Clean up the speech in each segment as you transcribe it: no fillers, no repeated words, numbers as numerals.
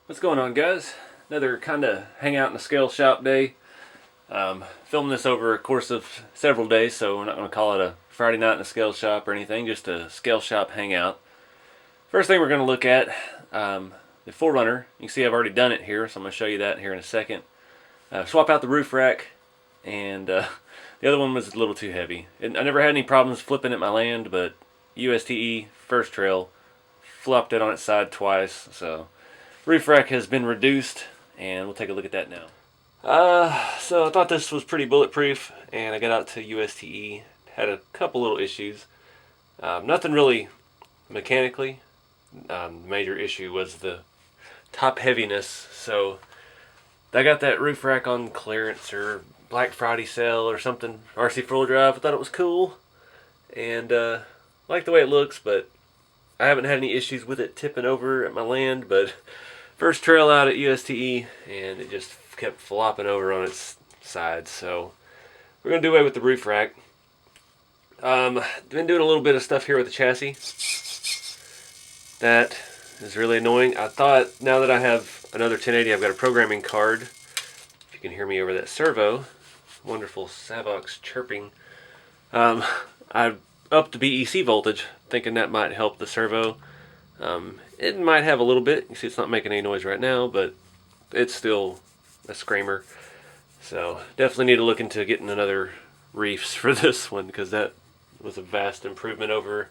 What's going on, guys? Another kind of hang out in the scale shop day. Filming this over a course of several days, so we're not going to call it a Friday night in the scale shop or anything, just a scale shop hangout. First thing we're going to look at, the 4runner. You can see I've already done it here, so I'm going to show you that here in a second. Swap out the roof rack, and the other one was a little too heavy. I never had any problems flipping at my land, but USTE first trail flopped it on its side twice, so roof rack has been reduced, and we'll take a look at that now. So I thought this was pretty bulletproof, and I got out to USTE, had a couple little issues. Nothing really mechanically. The major issue was the top heaviness, so I got that roof rack on clearance or Black Friday sale or something, RC4wd drive. I thought it was cool, and like the way it looks, but I haven't had any issues with it tipping over at my land. But first trail out at USTE, and it just kept flopping over on its sides, so we're going to do away with the roof rack. Been doing a little bit of stuff here with the chassis. That is really annoying. I thought, now that I have another 1080, I've got a programming card. If you can hear me over that servo, wonderful Savox chirping. I upped the BEC voltage, thinking that might help the servo. It might have a little bit. You see it's not making any noise right now, but it's still a screamer. So definitely need to look into getting another reefs for this one, because that was a vast improvement over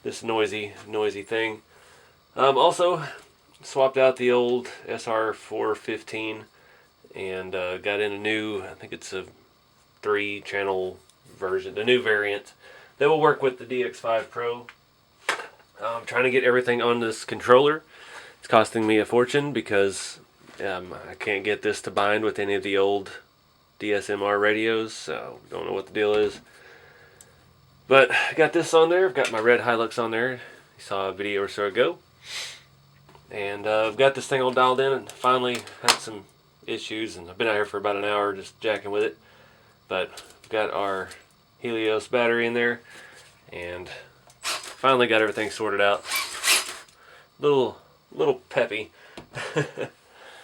this noisy thing. Also swapped out the old SR415 and got in a new, I think it's a 3-channel version, the new variant that will work with the DX5 Pro. I'm trying to get everything on this controller. It's costing me a fortune because I can't get this to bind with any of the old DSMR radios, so don't know what the deal is. But I got this on there. I've got my red Hilux on there. You saw a video or so ago. And I've got this thing all dialed in, and finally had some issues, and I've been out here for about an hour just jacking with it. But we've got our Helios battery in there, and finally got everything sorted out. Little peppy.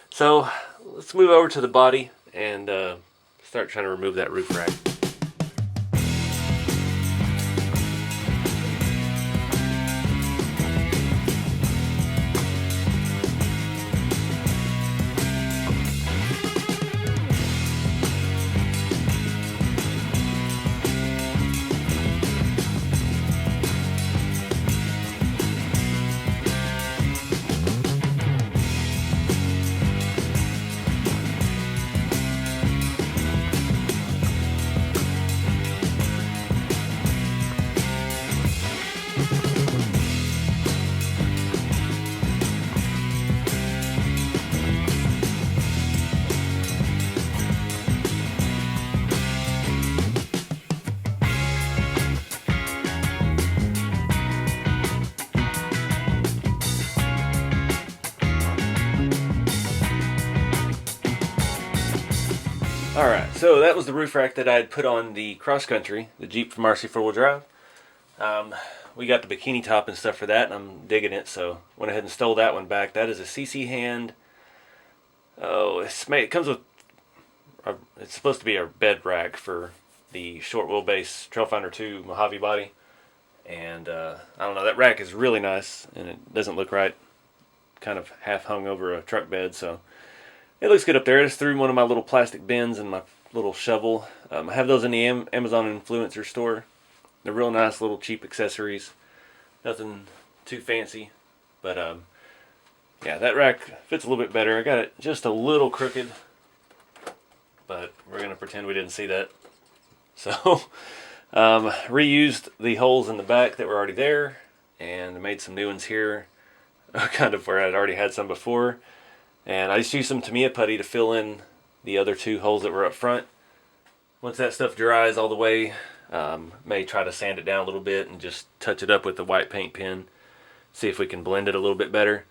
So let's move over to the body and start trying to remove that roof rack. Alright, so that was the roof rack that I had put on the cross country, the Jeep from RC4wd drive. We got the bikini top and stuff for that, and I'm digging it, so went ahead and stole that one back. That is a CC hand. Oh, it comes with, it's supposed to be a bed rack for the short wheelbase Trailfinder 2 Mojave body. And I don't know, that rack is really nice, and it doesn't look right. Kind of half hung over a truck bed, so it looks good up there. I just threw one of my little plastic bins in my little shovel. I have those in the Amazon Influencer store. They're real nice little cheap accessories. Nothing too fancy. But yeah, that rack fits a little bit better. I got it just a little crooked, but we're going to pretend we didn't see that. So reused the holes in the back that were already there, and made some new ones here, kind of where I'd already had some before. And I just used some Tamiya putty to fill in the other 2 holes that were up front. Once that stuff dries all the way, may try to sand it down a little bit and just touch it up with the white paint pen. See if we can blend it a little bit better.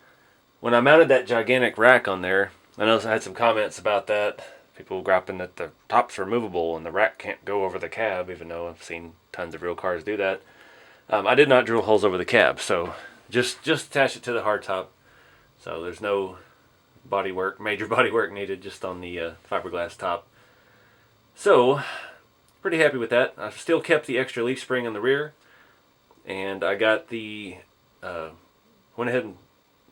When I mounted that gigantic rack on there, I know I had some comments about that. People griping that the top's removable and the rack can't go over the cab, even though I've seen tons of real cars do that. I did not drill holes over the cab, so just attach it to the hardtop. So there's no body work, major body work needed just on the fiberglass top. So, pretty happy with that. I've still kept the extra leaf spring on the rear, and I got the, went ahead and,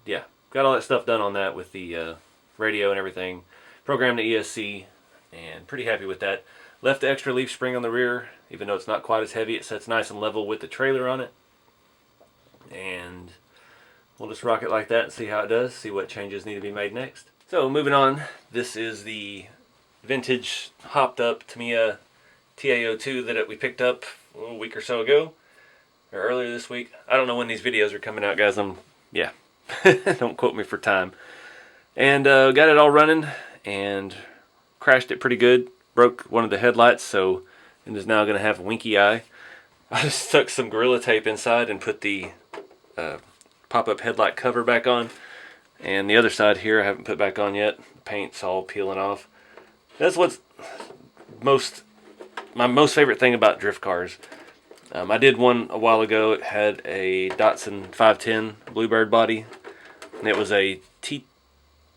yeah, got all that stuff done on that with the radio and everything. Programmed the ESC, and pretty happy with that. Left the extra leaf spring on the rear, even though it's not quite as heavy. It sits nice and level with the trailer on it. And we'll just rock it like that and see how it does, see what changes need to be made next. So moving on, this is the vintage hopped up Tamiya TA02 that we picked up a week or so ago, or earlier this week. I don't know when these videos are coming out, guys. Yeah, don't quote me for time. And got it all running and crashed it pretty good. Broke one of the headlights, so it is now going to have a winky eye. I just stuck some Gorilla Tape inside and put the pop-up headlight cover back on. And the other side here I haven't put back on yet. The paint's all peeling off. That's what's my most favorite thing about drift cars. I did one a while ago. It had a Datsun 510 Bluebird body, and it was a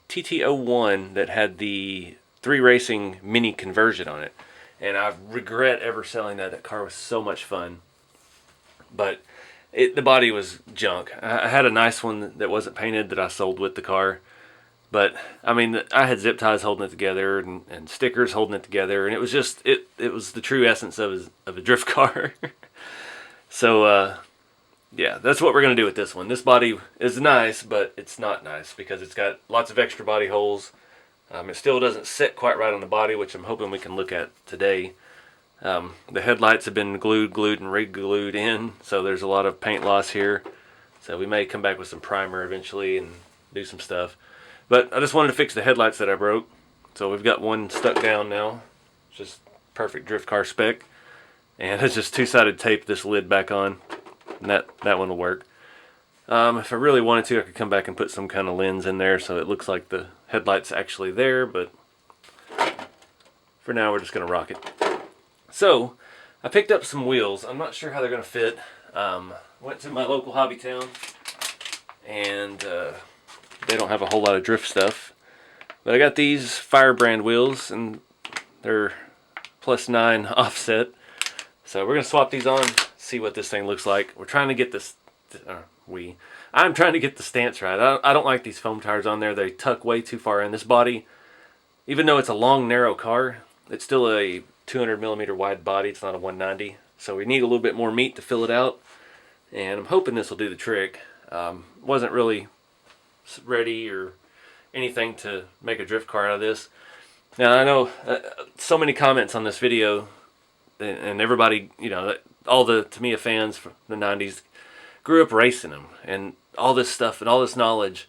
TT01 that had the 3 Racing mini conversion on it. And I regret ever selling that. That car was so much fun. But the body was junk. I had a nice one that wasn't painted that I sold with the car. But, I mean, I had zip ties holding it together and stickers holding it together. And it was just, it was the true essence of a drift car. So, yeah, that's what we're going to do with this one. This body is nice, but it's not nice because it's got lots of extra body holes. It still doesn't sit quite right on the body, which I'm hoping we can look at today. The headlights have been glued, and re-glued in, so there's a lot of paint loss here. So we may come back with some primer eventually and do some stuff. But I just wanted to fix the headlights that I broke. So we've got one stuck down now. It's just perfect drift car spec. And it's just two-sided tape this lid back on. And that one will work. If I really wanted to, I could come back and put some kind of lens in there so it looks like the headlight's actually there, but for now we're just going to rock it. So, I picked up some wheels. I'm not sure how they're going to fit. Went to my local hobby town, and they don't have a whole lot of drift stuff. But I got these Firebrand wheels, and they're +9 offset. So we're going to swap these on, see what this thing looks like. We're trying to get this... I'm trying to get the stance right. I don't like these foam tires on there. They tuck way too far in. This body, even though it's a long, narrow car, it's still a 200mm wide body. It's not a 190. So we need a little bit more meat to fill it out. And I'm hoping this will do the trick. Wasn't really ready or anything to make a drift car out of this. Now, I know so many comments on this video, and everybody, you know, all the Tamiya fans from the 90s grew up racing them and all this stuff and all this knowledge.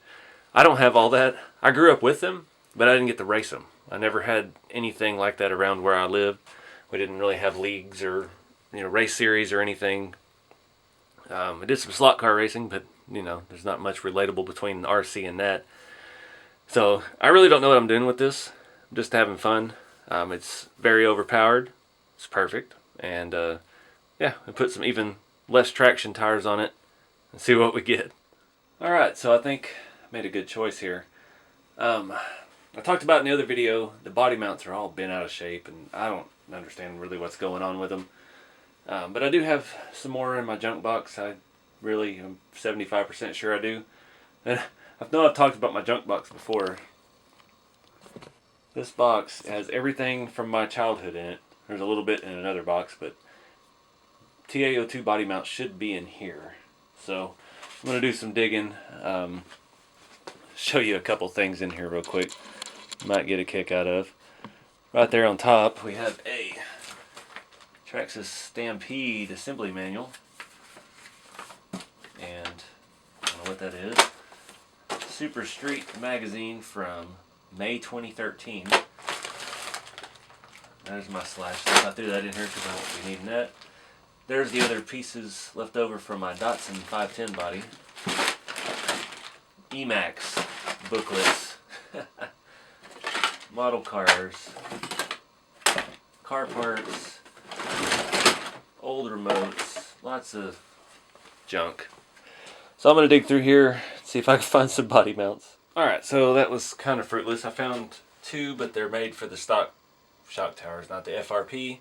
I don't have all that. I grew up with them, but I didn't get to race them. I never had anything like that around where I lived. We didn't really have leagues or, you know, race series or anything. I did some slot car racing, but, you know, there's not much relatable between RC and that. So I really don't know what I'm doing with this. I'm just having fun. It's very overpowered. It's perfect. And yeah, I put some even less traction tires on it and see what we get. Alright, so I think I made a good choice here. I talked about in the other video, the body mounts are all bent out of shape, and I don't understand really what's going on with them. But I do have some more in my junk box. I really am 75% sure I do. And I know I've talked about my junk box before. This box has everything from my childhood in it. There's a little bit in another box, but TA02 body mount should be in here. So I'm going to do some digging. Show you a couple things in here real quick. Might get a kick out of. Right there on top we have a Traxxas Stampede assembly manual. And I don't know what that is. Super Street magazine from May 2013. There's my slash. I threw that in here because I won't be needing that. There's the other pieces left over from my Datsun 510 body. Emacs booklets. Model cars. Car parts. Old remotes. Lots of junk. So I'm going to dig through here, see if I can find some body mounts. Alright, so that was kind of fruitless. I found two, but they're made for the stock shock towers, not the FRP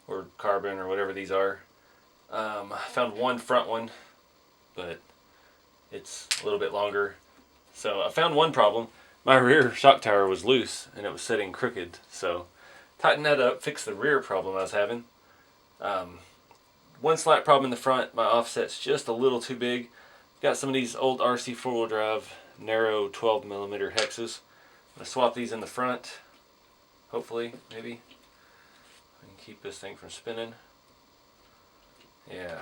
or carbon or whatever these are. I found one front one, but it's a little bit longer. So I found one problem. My rear shock tower was loose and it was sitting crooked. So tighten that up, fix the rear problem I was having. One slight problem in the front, my offset's just a little too big. Got some of these old RC4 drive narrow 12mm hexes. I'm going to swap these in the front. Hopefully, maybe. I can keep this thing from spinning. Yeah.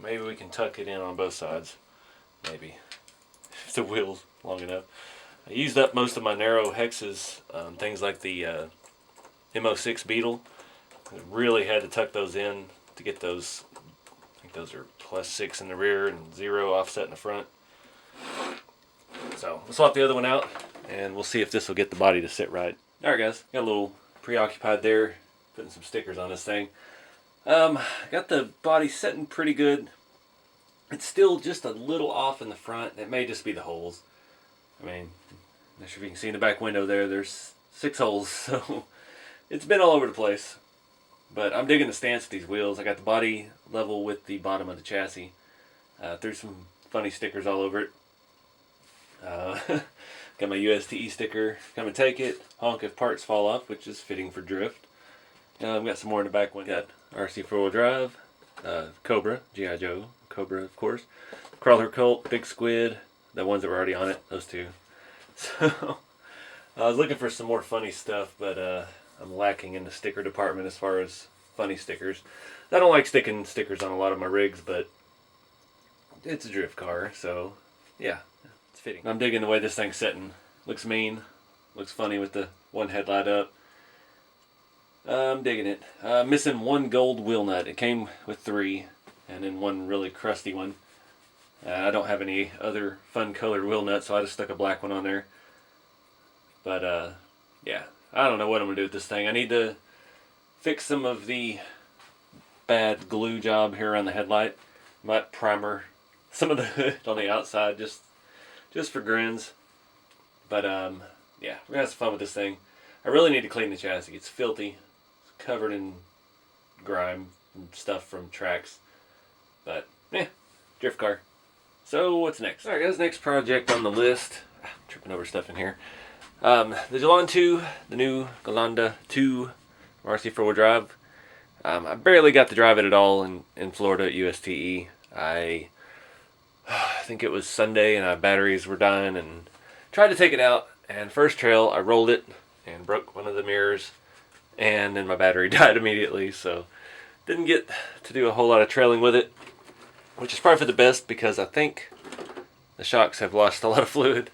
Maybe we can tuck it in on both sides. Maybe. If the wheel's long enough. I used up most of my narrow hexes, things like the MO6 Beetle. I really had to tuck those in to get those. I think those are +6 in the rear and 0 offset in the front. So we'll swap the other one out and we'll see if this will get the body to sit right. Alright guys, got a little preoccupied there, putting some stickers on this thing. Got the body setting pretty good. It's still just a little off in the front. It may just be the holes. I mean, I'm not sure if you can see in the back window there, there's 6 holes, so it's been all over the place. But I'm digging the stance of these wheels. I got the body level with the bottom of the chassis. Threw some funny stickers all over it. Got my USTE sticker, come and take it, honk if parts fall off, which is fitting for drift. I've got some more in the back window. Got RC4wd drive, Cobra, G.I. Joe, Cobra of course, Crawler Colt, Big Squid, the ones that were already on it, those two. So I was looking for some more funny stuff, but I'm lacking in the sticker department as far as funny stickers. I don't like sticking stickers on a lot of my rigs, but it's a drift car, so yeah, it's fitting. I'm digging the way this thing's sitting. Looks mean, looks funny with the one headlight up. I'm digging it. Missing one gold wheel nut. It came with 3, and then one really crusty one. I don't have any other fun colored wheel nuts, so I just stuck a black one on there. But yeah, I don't know what I'm gonna do with this thing. I need to fix some of the bad glue job here on the headlight. Might primer some of the hood on the outside just for grins. But yeah, we're gonna have some fun with this thing. I really need to clean the chassis. It's filthy. It's covered in grime and stuff from tracks. But yeah, drift car. So what's next? Alright guys, next project on the list. I'm tripping over stuff in here. The Gelande 2, the new Gelande 2 RC4wd drive. I barely got to drive it at all in Florida at USTE. I think it was Sunday and our batteries were dying and tried to take it out, and first trail I rolled it and broke one of the mirrors, and then my battery died immediately, so didn't get to do a whole lot of trailing with it, which is probably for the best because I think the shocks have lost a lot of fluid.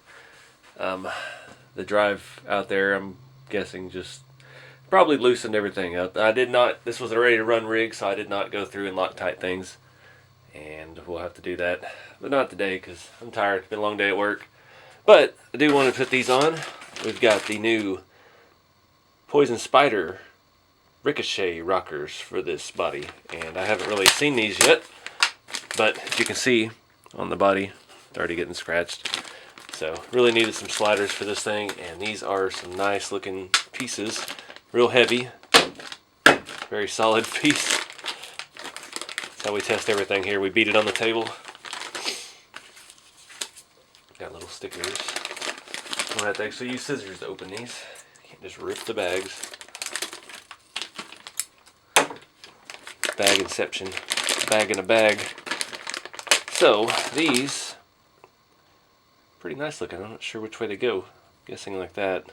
The drive out there, I'm guessing, just probably loosened everything up. This was a ready to run rig, so I did not go through and Loctite things, and we'll have to do that, but not today because I'm tired. It's been a long day at work. But I do want to put these on. We've got the new Poison Spider Ricochet rockers for this body, and I haven't really seen these yet, but as you can see on the body, it's already getting scratched. So really needed some sliders for this thing, and these are some nice looking pieces, real heavy, very solid piece. That's how we test everything here. We beat it on the table. Got little stickers. We'll have to actually use scissors to open these. You can't just rip the bags. Bag inception. Bag in a bag. So these, pretty nice looking. I'm not sure which way they go. I'm guessing like that.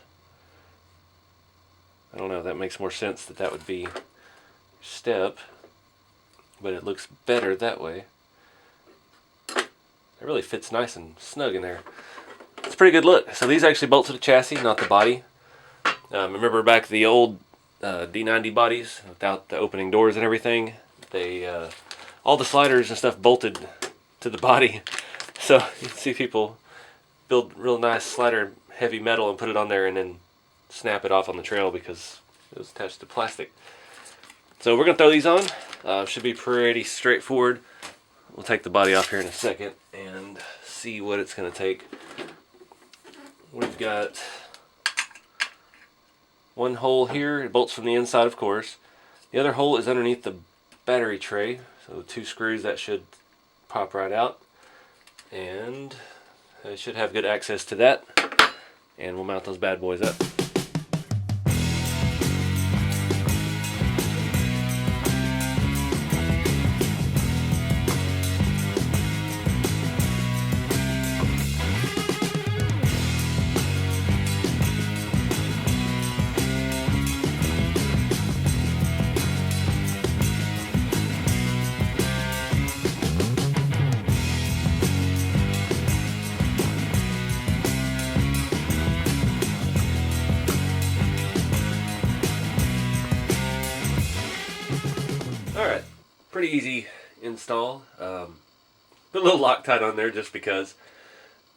I don't know. That makes more sense that would be step, but it looks better that way. It really fits nice and snug in there. It's a pretty good look. So these actually bolt to the chassis, not the body. Remember back the old D90 bodies without the opening doors and everything? They all the sliders and stuff bolted to the body. So you can see people build real nice slider, heavy metal, and put it on there and then snap it off on the trail because it was attached to plastic. So we're going to throw these on. Should be pretty straightforward. We'll take the body off here in a second and see what it's going to take. we've got one hole here. It bolts from the inside, of course. The other hole is underneath the battery tray. So 2 screws that should pop right out. And I should have good access to that. And we'll mount those bad boys up. Alright, pretty easy install. Put a little Loctite on there just because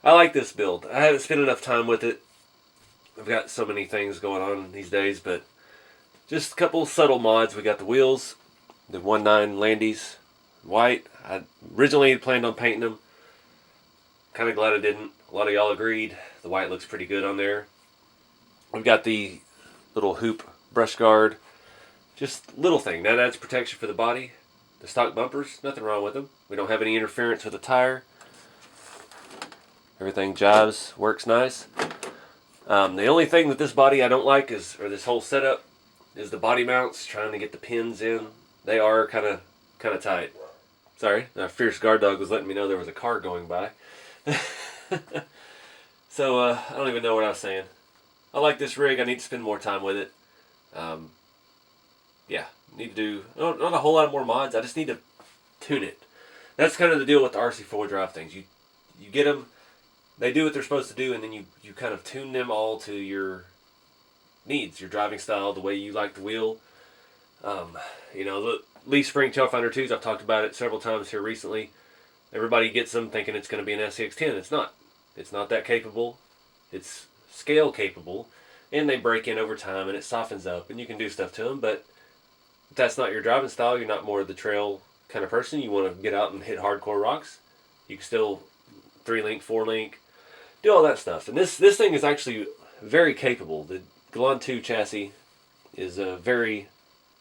I like this build. I haven't spent enough time with it. I've got so many things going on these days, but just a couple subtle mods. We got the wheels, the 1.9 Landies, white. I originally had planned on painting them. Kind of glad I didn't. A lot of y'all agreed. The white looks pretty good on there. We've got the little hoop brush guard. Just little thing. That adds protection for the body. The stock bumpers, nothing wrong with them. We don't have any interference with the tire. Everything jives, works nice. The only thing with this body I don't like is, or this whole setup, is the body mounts. Trying to get the pins in. They are kind of tight. Sorry, that fierce guard dog was letting me know there was a car going by. So I don't even know what I was saying. I like this rig. I need to spend more time with it. Yeah, need to do not a whole lot more mods. I just need to tune it. That's kind of the deal with the RC4 drive things. You get them, they do what they're supposed to do, and then you kind of tune them all to your needs, your driving style, the way you like the wheel. You know, the leaf spring tail finder 2s, I've talked about it several times here recently. Everybody gets them thinking it's going to be an SCX10. It's not. It's not that capable. It's scale capable, and they break in over time, and it softens up, and you can do stuff to them, but if that's not your driving style, you're not more of the trail kind of person, you want to get out and hit hardcore rocks, you can still 3-link, 4-link, do all that stuff. And this thing is actually very capable. The Gelande 2 chassis is a very,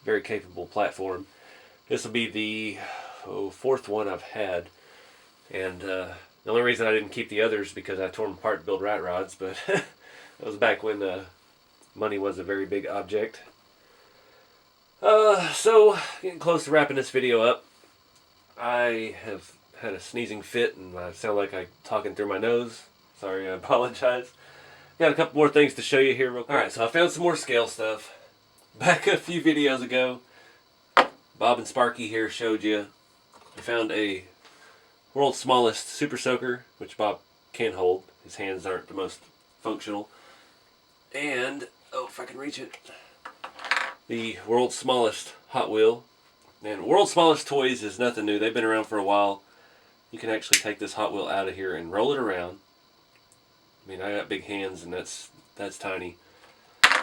very capable platform. This will be the 4th one I've had. And the only reason I didn't keep the others because I tore them apart to build rat rods, but that was back when money was a very big object. So, getting close to wrapping this video up. I have had a sneezing fit and I sound like I'm talking through my nose. Sorry, I apologize. Got a couple more things to show you here real quick. Alright, so I found some more scale stuff. Back a few videos ago, Bob and Sparky here showed you. I found a world's smallest super soaker, which Bob can hold. His hands aren't the most functional. And, oh, if I can reach it, the world's smallest Hot Wheel. And world's smallest toys is nothing new. They've been around for a while. You can actually take this Hot Wheel out of here and roll it around. I mean, I got big hands and that's tiny.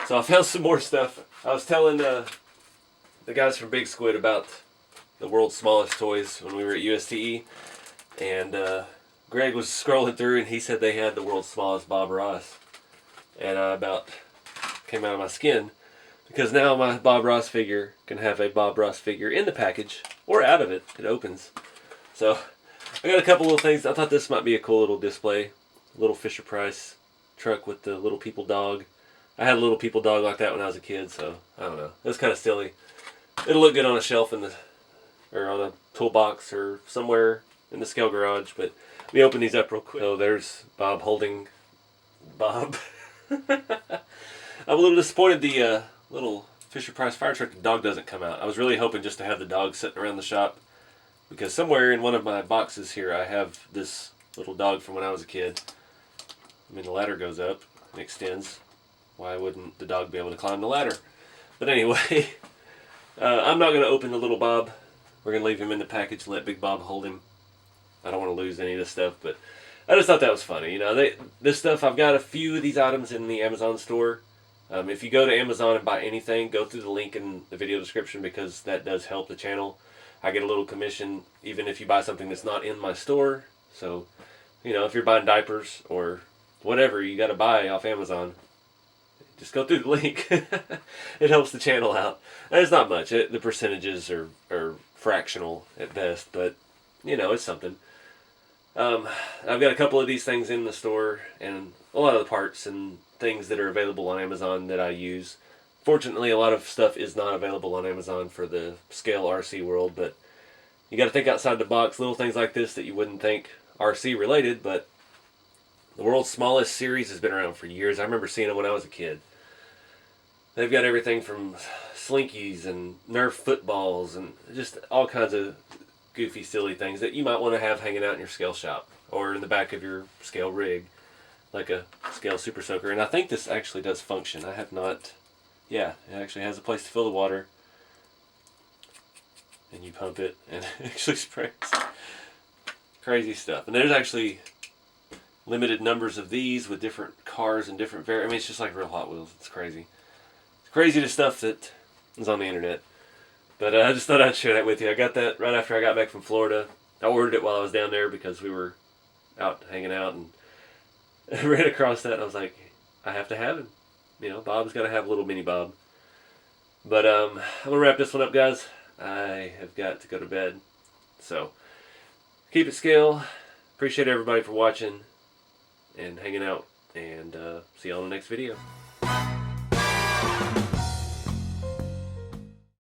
So I found some more stuff. I was telling the guys from Big Squid about the world's smallest toys when we were at USTE. And Greg was scrolling through and he said they had the world's smallest Bob Ross. And I about came out of my skin. Because now my Bob Ross figure can have a Bob Ross figure in the package or out of it. It opens. So I got a couple little things. I thought this might be a cool little display. Little Fisher-Price truck with the Little People dog. I had a Little People dog like that when I was a kid, so I don't know. That's kind of silly. It'll look good on a shelf or on a toolbox or somewhere in the scale garage. But let me open these up real quick. Oh, there's Bob holding Bob. I'm a little disappointed the little Fisher-Price fire truck, the dog doesn't come out. I was really hoping just to have the dog sitting around the shop, because somewhere in one of my boxes here I have this little dog from when I was a kid. I mean, the ladder goes up and extends. Why wouldn't the dog be able to climb the ladder? But anyway, I'm not going to open the little Bob. We're going to leave him in the package and let Big Bob hold him. I don't want to lose any of this stuff, but I just thought that was funny. You know, this stuff, I've got a few of these items in the Amazon store. If you go to Amazon and buy anything, go through the link in the video description because that does help the channel. I get a little commission even if you buy something that's not in my store. So, you know, if you're buying diapers or whatever you got to buy off Amazon, just go through the link. It helps the channel out. And it's not much. The percentages are fractional at best, but you know, it's something. I've got a couple of these things in the store, and a lot of the parts and things that are available on Amazon that I use. Fortunately, a lot of stuff is not available on Amazon for the scale RC world, but you got to think outside the box. Little things like this that you wouldn't think RC related, but the world's smallest series has been around for years. I remember seeing them when I was a kid. They've got everything from slinkies and Nerf footballs and just all kinds of goofy, silly things that you might want to have hanging out in your scale shop or in the back of your scale rig, like a scale super soaker. And I think this actually does function. I have not... Yeah, it actually has a place to fill the water. And you pump it and it actually sprays. Crazy stuff. And there's actually limited numbers of these with different cars and different I mean, it's just like real Hot Wheels. It's crazy. It's crazy the stuff that is on the internet. But I just thought I'd share that with you. I got that right after I got back from Florida. I ordered it while I was down there because we were out hanging out, and I ran across that and I was like, I have to have him. You know, Bob's got to have a little mini Bob. But I'm going to wrap this one up, guys. I have got to go to bed. So, keep it scale. Appreciate everybody for watching and hanging out. And see you on the next video.